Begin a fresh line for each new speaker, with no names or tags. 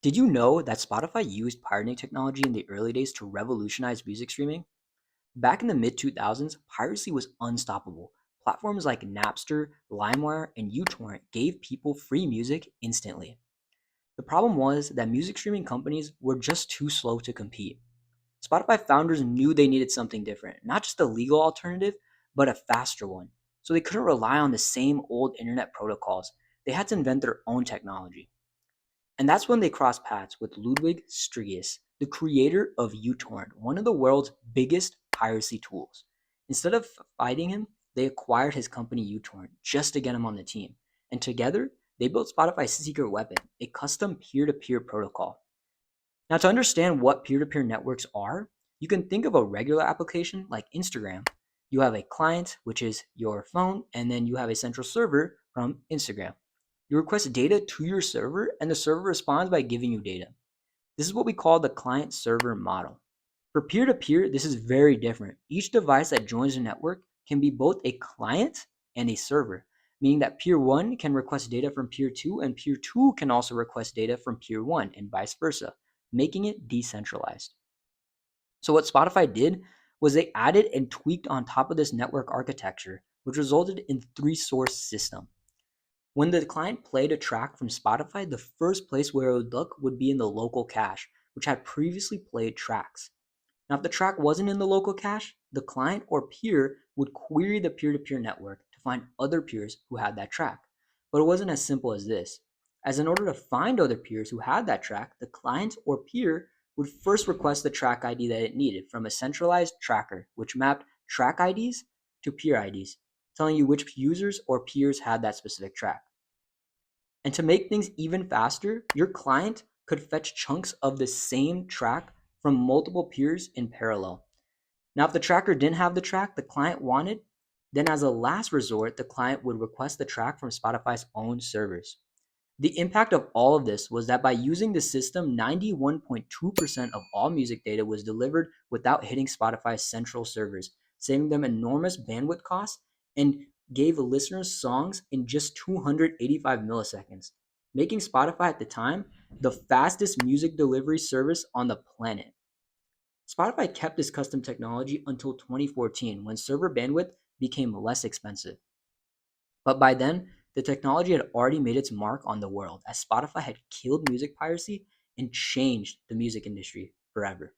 Did you know that Spotify used pirating technology in the early days to revolutionize music streaming? Back in the mid 2000s, piracy was unstoppable. Platforms like Napster, LimeWire, and uTorrent gave people free music instantly. The problem was that music streaming companies were just too slow to compete. Spotify founders knew they needed something different, not just a legal alternative, but a faster one. So they couldn't rely on the same old internet protocols. They had to invent their own technology. And that's when they crossed paths with Ludwig Strigius, the creator of uTorrent, one of the world's biggest piracy tools. Instead of fighting him, they acquired his company uTorrent just to get him on the team. And together, they built Spotify's secret weapon, a custom peer-to-peer protocol. Now, to understand what peer-to-peer networks are, you can think of a regular application like Instagram. You have a client, which is your phone, and then you have a central server from Instagram. You request data to your server, and the server responds by giving you data. This is what we call the client-server model. For peer-to-peer, this is very different. Each device that joins the network can be both a client and a server, meaning that peer 1 can request data from peer 2, and peer 2 can also request data from peer 1, and vice versa, making it decentralized. So what Spotify did was they added and tweaked on top of this network architecture, which resulted in three-source system. When the client played a track from Spotify, the first place where it would look would be in the local cache, which had previously played tracks. Now, if the track wasn't in the local cache, the client or peer would query the peer-to-peer network to find other peers who had that track. But it wasn't as simple as this, as in order to find other peers who had that track, the client or peer would first request the track ID that it needed from a centralized tracker, which mapped track IDs to peer IDs, telling you which users or peers had that specific track. And to make things even faster, your client could fetch chunks of the same track from multiple peers in parallel. Now, if the tracker didn't have the track the client wanted, then as a last resort, the client would request the track from Spotify's own servers. The impact of all of this was that by using the system, 91.2% of all music data was delivered without hitting Spotify's central servers, saving them enormous bandwidth costs and gave listeners songs in just 285 milliseconds, making Spotify at the time the fastest music delivery service on the planet. Spotify kept this custom technology until 2014 when server bandwidth became less expensive. But by then, the technology had already made its mark on the world as Spotify had killed music piracy and changed the music industry forever.